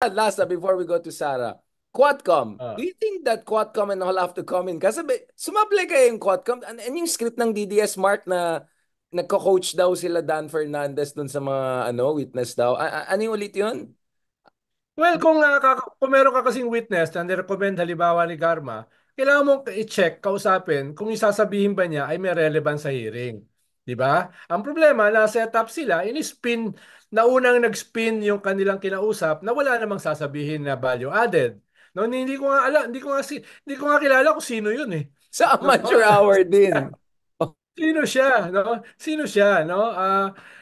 last before we go to Sarah. Quadcom. Do Ah. you think that Quadcom and all have to come in? Kasi sumable kayo yung Quadcom. Ano yung script ng DDS Mark na nagko-coach daw sila Dan Fernandez dun sa mga witness daw? Ano yung ulit yun? Well, kung meron ka kasing witness na nirecommend halimbawa ni Garma, kailangan mong i-check, kausapin kung yung sasabihin ba niya ay may relevance sa hearing. Di ba? Ang problema, na-set up sila, in-spin, na unang nag-spin yung kanilang kinausap na wala namang sasabihin na value added. No, hindi ko nga alam, hindi ko nga kilala kung sino yun eh. Sa No? amateur hour din. Oh, Sino siya, no? Sino siya, no?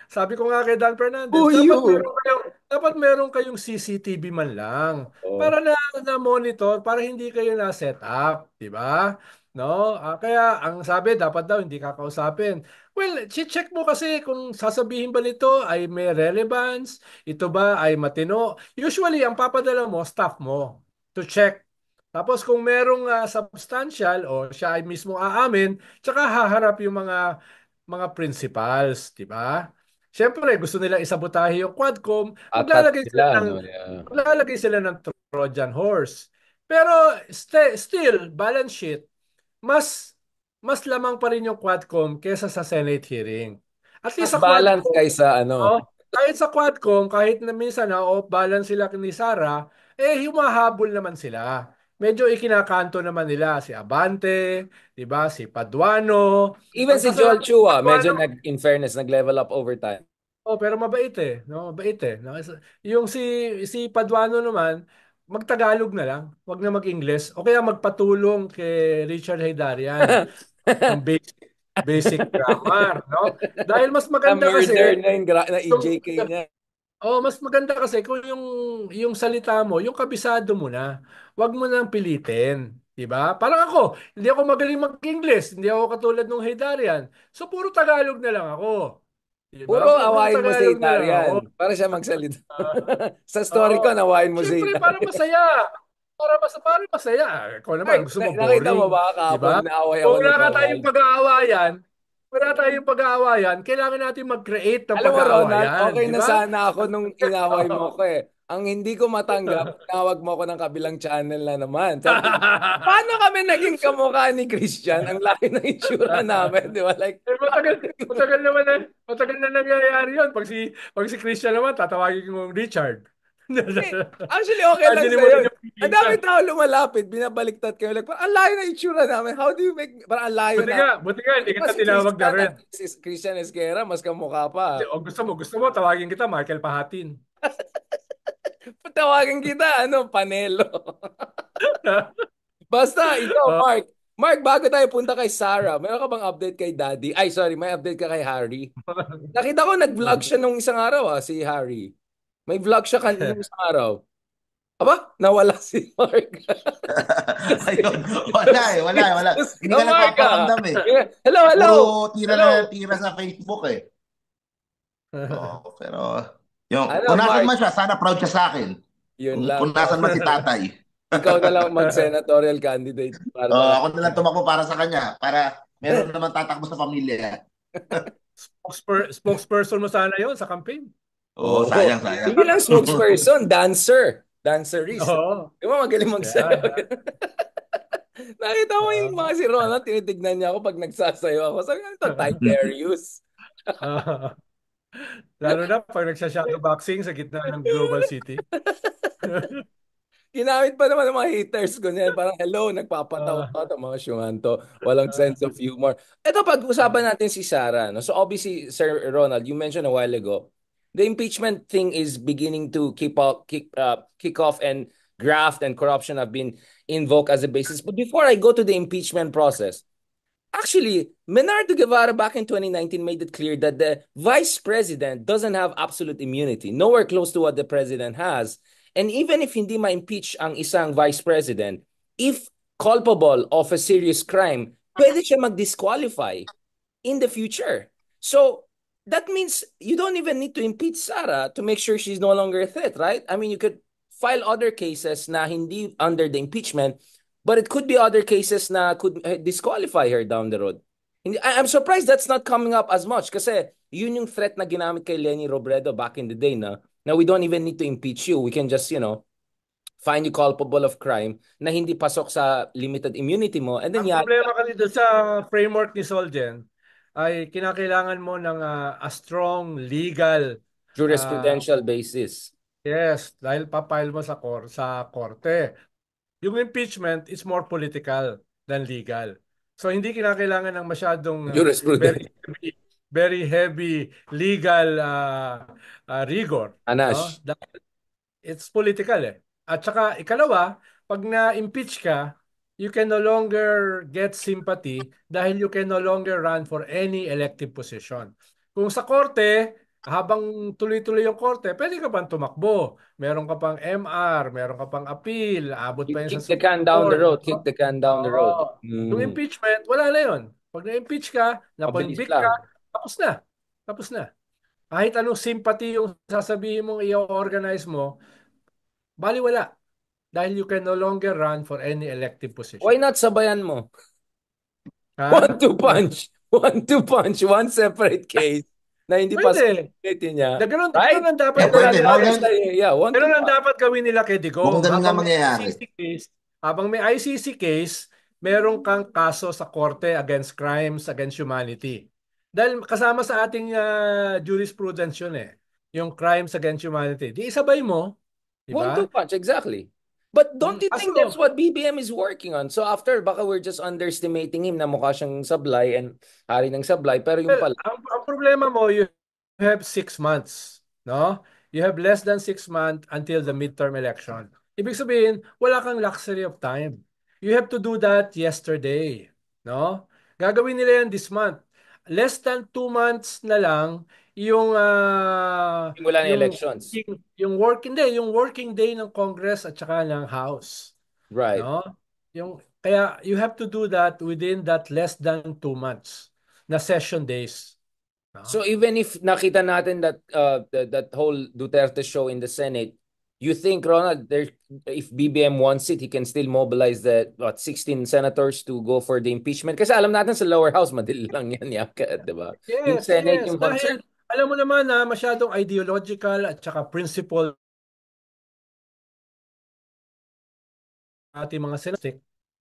Sabi ko nga kay Dan who Fernandez, you? dapat meron kayong CCTV man lang Oh. para na monitor para hindi kayo na set up, 'di ba? No? Kaya ang sabi dapat daw hindi kakausapin. Well, check mo kasi kung sasabihin ba nito ay may relevance, ito ba ay matino. Usually ang papadala mo staff mo to check. Tapos kung merong substantial o siya ay mismo aamin, tsaka haharap yung mga principals, di ba? Siyempre, gusto nila isabotahe yung Quadcom, Atat sila, no? Yeah. maglalagay sila ng Trojan horse. Pero still, balance sheet, mas mas lamang pa rin yung Quadcom kesa sa Senate hearing. At Mas least sa balance Quadcom, kaysa oh, kahit sa Quadcom, kahit na minsan na off balance sila ni Sara, humahabol naman sila. Medyo ikinakanto naman nila si Abante, 'di ba? Si Paduano. even Ang si Joel kasalanan ni Chua, medyo Paduano, in fairness, nag-level up over time. oh, pero mabait eh, no? Mabait eh, no? Yung si Paduano naman, magtagalog na lang, wag na mag-Ingles o kaya magpatulong kay Richard Haydarian ng basic grammar, no? Dahil mas Na maganda kasi murder na yung na yung EJK niya. mas maganda kasi kung yung salita mo, yung kabisado mo na. Wag mo nang pilitin, 'di ba? Parang ako, hindi ako magaling mag-English, hindi ako katulad ng Haydarian. So puro Tagalog na lang ako. 'Di Puro ba? Puro awayin mo si Tagalog na lang ako. Italian para siya magsalita. Ah, Sa story ko, Oo. nawain mo si Siyempre, para Italian. masaya. Para masaya. Ikaw naman, gusto mo Nakita mo boring. ba Di kahapon ba? naaway ako Kung ni wala ka tayong Ronald? pag-aawayan, wala tayong pag-aawayan, kailangan natin mag-create ng Alam mo, Ronald, pag-aawayan. okay Di na ba? sana ako nung inaway mo Oo. ko eh. Ang hindi ko matanggap, tinawag mo ako ng kabilang channel na naman. Sabi ko, paano kami naging kamukha ni Christian? Ang laki ng itsura namin, di ba? Like, Matagal naman matagal na nangyayari yun. Pag si Christian naman, tatawagin mo Richard. actually, okay lang Imagine mo sa'yo. rin yung Ang pinsan. dami tao lumalapit, binabaliktad kayo. Like, parang ang layo ng itsura namin. How do you make, parang ang layo na. Buti nga, hindi Di ba kita si tinawag na Christian Red. at si Christian Esquera, mas kamukha pa. O gusto mo, tawagin kita Michael Pahatin. Patawagan kita, Panelo. Basta, ikaw, Oh. Mark. Mark, bago tayo punta kay Sarah, meron ka bang update kay Daddy? Ay, sorry, may update ka kay Harry. Nakita ko, nag-vlog siya nung isang araw, si Harry. May vlog siya nung isang araw. Aba, nawala si Mark. Kasi, Ayun, wala eh, wala. Jesus Hindi ka, ka Mark, ah. nagpaparamdam eh. Yeah. Hello, hello. Puro tira Hello. na tira sa Facebook eh. Oo, pero Ano, kung nasan Mark? man siya, sana proud siya sa akin. Yun Kung lang. nasan man si tatay. Ikaw na lang mag-senatorial candidate para na lang. Ako na lang tumakbo para sa kanya, para meron naman tatakbo sa pamilya. spokesperson mo sana yon sa campaign. Oo, Oo. sayang, sayang. Hindi lang spokesperson, dancer. Dancerist. Oo. Di ba magaling magsayaw? Yeah. Nakita mo yung mga si Ronald, tinitignan niya ako pag nagsasayaw ako. Sabi ko, ito, Tiberius. Lalo na pag nagsha-shadow boxing sa gitna ng global city. Ginamit pa naman ng mga haters ko niyan. Parang, hello, nagpapatawa Ah, ka ito, mga syunganto. Walang sense of humor. Ito, pag-usapan natin si Sarah. No? So, obviously, Sir Ronald, you mentioned a while ago, the impeachment thing is beginning to kick off, and graft and corruption have been invoked as a basis. But before I go to the impeachment process, actually, Menardo Guevara back in 2019 made it clear that the vice president doesn't have absolute immunity, nowhere close to what the president has. And even if hindi ma-impeach ang isang vice president, if culpable of a serious crime, pwede siya mag-disqualify in the future. So that means you don't even need to impeach Sarah to make sure she's no longer a threat, right? I mean, you could file other cases na hindi under the impeachment, but it could be other cases na could disqualify her down the road. I'm surprised that's not coming up as much kasi yun yung threat na ginamit kay Lenny Robredo back in the day na na we don't even need to impeach you. We can just, find you culpable of crime na hindi pasok sa limited immunity mo, and then Ang problema kasi doon sa framework ni Solgen ay kinakailangan mo ng a strong legal ah, jurisprudential basis. yes, dahil papile mo sa korte. Yung impeachment is more political than legal. So hindi kinakailangan ng masyadong Jurisprudence. very heavy legal rigor, no? Anash. It's political eh. At saka ikalawa, pag na-impeach ka, you can no longer get sympathy dahil you can no longer run for any elective position. Kung sa korte, habang tuloy-tuloy yung korte, pwede ka pang tumakbo. Meron ka pang MR, meron ka pang appeal, abot You pa yun sa kick the Supreme can down the Court. road, kick the can down the road. Oo. Yung impeachment, wala na yun. Pag na-impeach ka, Mabilis na-convict ka, lang. tapos na. Tapos na. Kahit anong sympathy yung sasabihin mong i-organize mo, baliwala. Dahil you can no longer run for any elective Why position. not sabayan mo? Ha? One-two punch. One-two punch. One separate case na hindi pa Pwede. niya. Ganun Right? ang dapat Pwede, no? Yeah, one-two ganun ang punch. dapat gawin nila kay Mukhang Digong. ganun nga mangyayari. Habang may ICC case, meron kang kaso sa korte against crimes against humanity. Dahil kasama sa ating jurisprudence yun eh. Yung crimes against humanity. Di isabay mo, di ba? One-two punch, exactly. But don't you think that's Kaso, what BBM is working on? So after, baka we're just underestimating him na mukha siyang sablay and hari ng sablay, pero yung well, pala, ang problema mo, you have 6 months, no? You have less than 6 months until the midterm election. Ibig sabihin, wala kang luxury of time. You have to do that yesterday, no? Gagawin nila yan this month. Less than 2 months na lang yung simula ng elections. yung working day ng Congress at saka ng House, Right. no? Kaya you have to do that within that less than 2 months na session days. No? So even if nakita natin that whole Duterte show in the Senate, you think, Ronald, if BBM wants it, he can still mobilize the 16 senators to go for the impeachment? Kasi alam natin sa lower house, madali lang yan, yaka, di ba? Yung Yes, Senate, yes. yung Dahil concern. alam mo naman na masyadong ideological at saka principle ating mga senator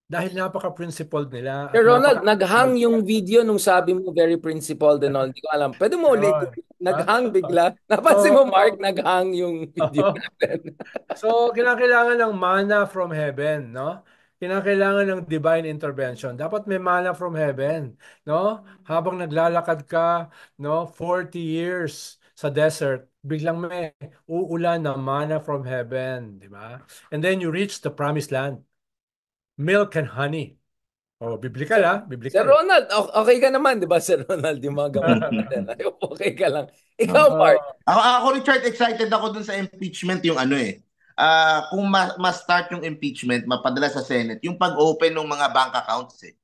dahil napaka-principled nila at Ronald, naghang yung video nung sabi mo very principled and all. Hindi ko alam. Pwede mo ulit. Yun. Naghang bigla. Napansin So, mo, Mark, naghang yung video natin. so, kinakailangan ng mana from heaven, no? Kinakailangan ng divine intervention. Dapat may mana from heaven, no? Habang naglalakad ka, no, 40 years sa desert, biglang may uulan na mana from heaven, di ba? And then you reach the promised land. Milk and honey. Oh, biblical ah, Sir biblical. Ronald, okay ka naman, di ba, Sir Ronald? Yung mga gawa natin. Okay ka lang. Ikaw, Oo. Mark. Ako, Richard, excited ako dun sa impeachment yung ano eh. Kung ma-start yung impeachment, mapadala sa Senate, yung pag-open ng mga bank accounts eh.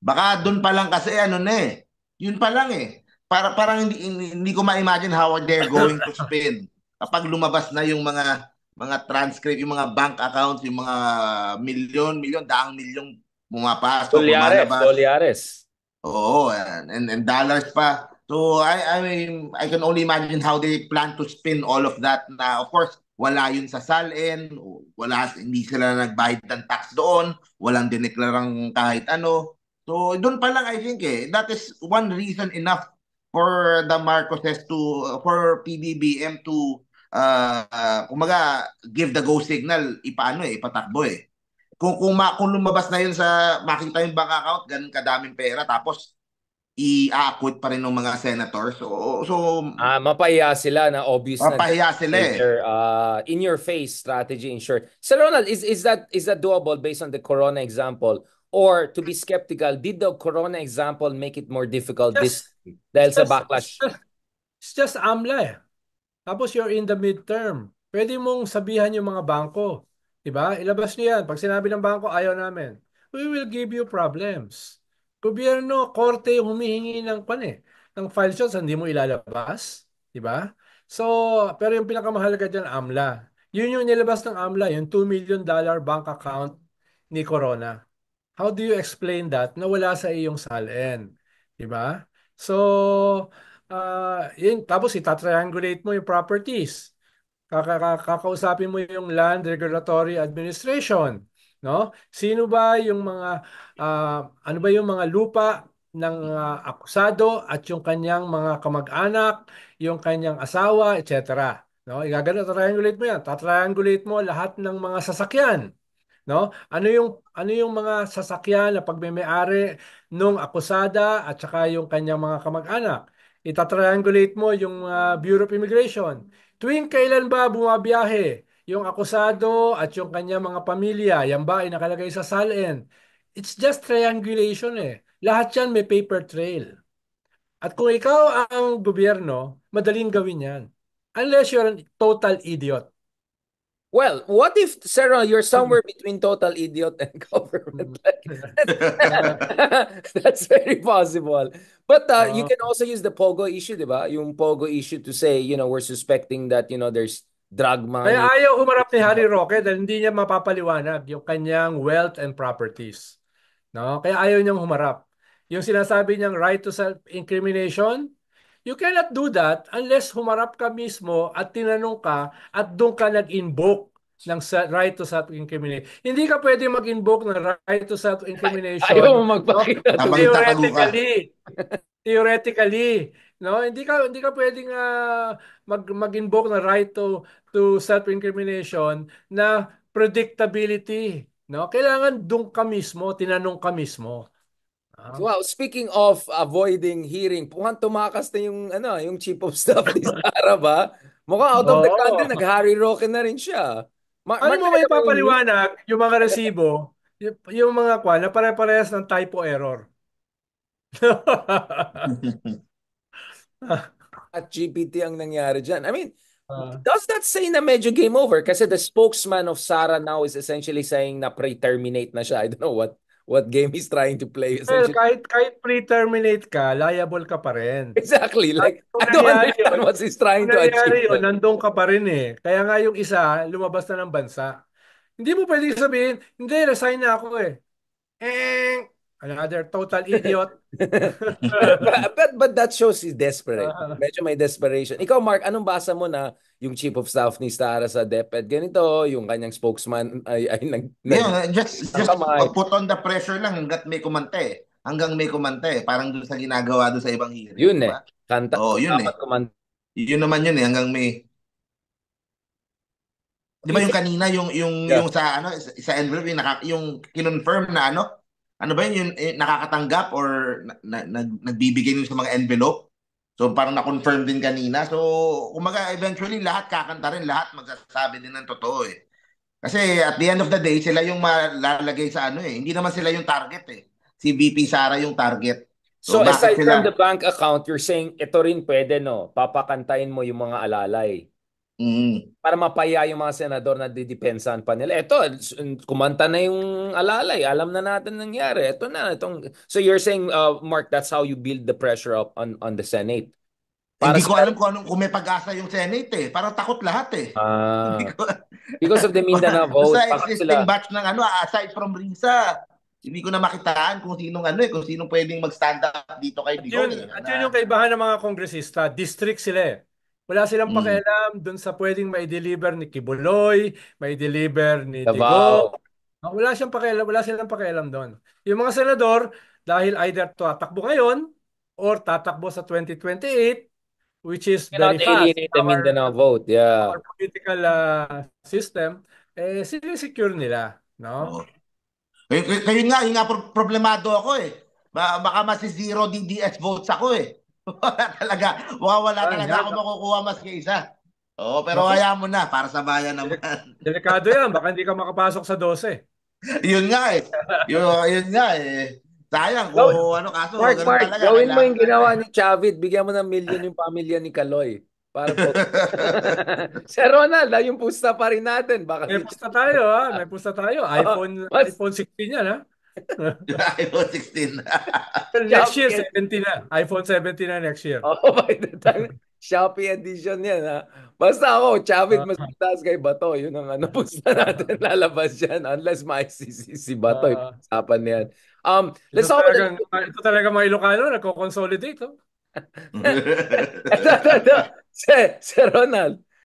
Baka dun pa lang kasi ano na eh. Yun pa lang eh. Parang hindi ko ma-imagine how they're going to spend. Kapag lumabas na yung mga transcript, yung mga bank accounts, yung mga milyon, daang milyong pumapasok, lumalabas. Dolyares. Oo, and dollars pa. So I mean, I can only imagine how they plan to spin all of that. Na of course, wala yun sa salin, hindi sila nagbayad ng tax doon, walang dineklarang kahit ano. So doon pa lang I think that is one reason enough for the Marcoses for PBBM to kumaga give the go signal ipatakbo eh. Kung lumabas na yun sa makita yung bank account, ganun kadaming pera tapos i-acquit pa rin ng mga senators. So Mapahiya sila na obvious na mapahiya sila eh. in your face strategy in short. Sir Ronald, is that doable based on the Corona example? Or to be skeptical, did the Corona example make it more difficult this dahil sa backlash? It's just AMLA eh. Tapos you're in the midterm. Pwede mong sabihan yung mga bangko. Diba? Ilabas niyo yan. Pag sinabi ng bangko, ayaw namin. We will give you problems. Gobyerno, korte yung humihingi ng file shots, hindi mo ilalabas. Diba? So, pero yung pinakamahalaga dyan, AMLA. Yun yung nilabas ng AMLA, yung $2 million bank account ni Corona. How do you explain that na wala sa iyong salin? Diba? So, tapos itatriangulate mo yung properties. Kakausapin mo yung Land Regulatory Administration, no? Sino ba yung mga ano ba yung mga lupa ng akusado at yung kanyang mga kamag-anak, yung kanyang asawa, etc. No? Triangulate mo yan. Tatriangulate mo lahat ng mga sasakyan, no? Ano yung mga sasakyan na pagmeme-ari nung akusada at saka yung kanyang mga kamag-anak. Itatriangulate mo yung Bureau of Immigration. Tuwing kailan ba bumabiyahe yung akusado at yung kanyang mga pamilya? Yan ba ay nakalagay sa SALN? It's just triangulation eh. Lahat yan may paper trail. At kung ikaw ang gobyerno, madaling gawin yan. Unless you're a total idiot. Well, what if, Sarah, you're somewhere between total idiot and government? That's very possible. But you can also use the Pogo issue, di ba? Yung Pogo issue to say, we're suspecting that, there's drug Kaya money. ayaw humarap ni Harry Roque dahil hindi niya mapapaliwanag yung kanyang wealth and properties. No? Kaya ayaw niyang humarap. Yung sinasabi niyang right to self-incrimination, you cannot do that unless humarap ka mismo at tinanong ka at doon ka nag-invoke ng right to self-incrimination. Hindi ka pwede mag-invoke ng right to self-incrimination, Ayaw mo no? magpakita. Habang nagtatago ka. Theoretically, no? Hindi ka pwedeng mag-invoke ng right to self-incrimination na predictability, no? Kailangan doon ka mismo, tinanong ka mismo. Wow, speaking of avoiding hearing, mukhang tumakas na yung chief of staff ni Sarah ba? Mukhang out of the country, Oo. nag-Harry Roque na rin siya. Ano Mark, mo may nakita mo yung news? papaliwanag yung mga resibo, yung mga kwan na pare-parehas ng typo error. At GPT ang nangyari dyan. I mean, Ah. does that say na medyo game over? Kasi the spokesman of Sarah now is essentially saying na pre-terminate na siya. I don't know what game he's trying to play. Well, Essentially, kahit pre-terminate ka, liable ka pa rin. exactly. At Like, I don't understand what he's kung trying to achieve. nangyari yun, nandun ka pa rin eh. Kaya nga yung isa, lumabas na ng bansa. Hindi mo pwedeng sabihin, hindi, resign na ako eh. Another total idiot. But that shows he's desperate. Ah. Medyo may desperation. Ikaw, Mark, anong basa mo na yung chief of staff ni Sarah sa DepEd ganito, yung kanyang spokesman ay Yeah, just kamay. put on the pressure lang hanggat may kumante. Hanggang may kumante. Parang doon sa ginagawa doon sa ibang hearing, Yun di eh. ba? Kanta, Oo, yun dapat eh. kumanta. Yun naman yun eh. Hanggang may... Di ba yung kanina, yung Yeah. sa, ano, sa envelope, yung kinonfirm na ano? Ano ba yun? Yung nakakatanggap or nagbibigay yun sa mga envelope? So parang na-confirm din kanina. So, kumaga, eventually, lahat kakanta rin. Lahat magsasabi din ng totoo eh. Kasi at the end of the day, sila yung malalagay sa ano eh. Hindi naman sila yung target eh. Si VP Sara yung target. So So bakit aside from the sila? bank account, you're saying ito rin pwede, no? Papakantayin mo yung mga alalay Mm, para mapaya yung mga senador na didepensahan pa nila. Ito, kumanta na yung alalay. Alam na natin nangyari. Ito na. So you're saying, Mark, that's how you build the pressure up on the Senate. Para hindi ko sila, alam kung may pag-asa yung Senate eh. Parang takot lahat eh. Hindi ko, because of the Mindanao vote, sa baka existing sila, batch ng ano, aside from Risa, hindi ko na makitaan kung sinong ano eh, kung sinong pwedeng mag-stand up dito kay At Digong yun, eh. at yun yung kaibahan ng mga kongresista. District sila eh. Wala silang Mm. pakialam dun sa pwedeng mai-deliver ni Kibuloy, mai-deliver ni Digong. Davao. Wala siyang pakialam, wala silang pakialam doon. Yung mga senador, dahil either tatakbo ngayon or tatakbo sa 2028, which is Cannot very fast in alienate the Mindanao vote. Yeah. our political system, sinisecure nila. No? Oo. Kayo nga problemado ako eh. Baka masi-zero DDS votes ako eh. Wala talaga. Wala talaga Yan. ako makukuha maski isa. Oo, pero Naku, hayaan mo na para sa bayan naman. delikado yan. Baka hindi ka makapasok sa 12. Yun nga eh. Yun nga eh. Sayang Gawin, kung ano kaso, ganun Mark, talaga. gawin mo Kailangan yung talaga. ginawa ni Chavit. Bigyan mo ng milyon yung pamilya ni Kaloy. Para po. Sir Ronald, yung pusta pa rin natin. Baka May dito. pusta tayo ha. May pusta tayo. Mas iPhone 16 yan ha. iPhone 16. Well, next year, Shopee. 17 na. iPhone 17 na next year. Oh, by the time. Shopee edition yan, ha? Basta ako, Chavit, Uh, mas mataas kay Bato. Yun ang pusta natin lalabas yan. Unless si Bato, uh, usapan yan. Let's talk about the... ito talaga mga Ilocano, nagko-consolidate. Oh. Ito. Si Ronald.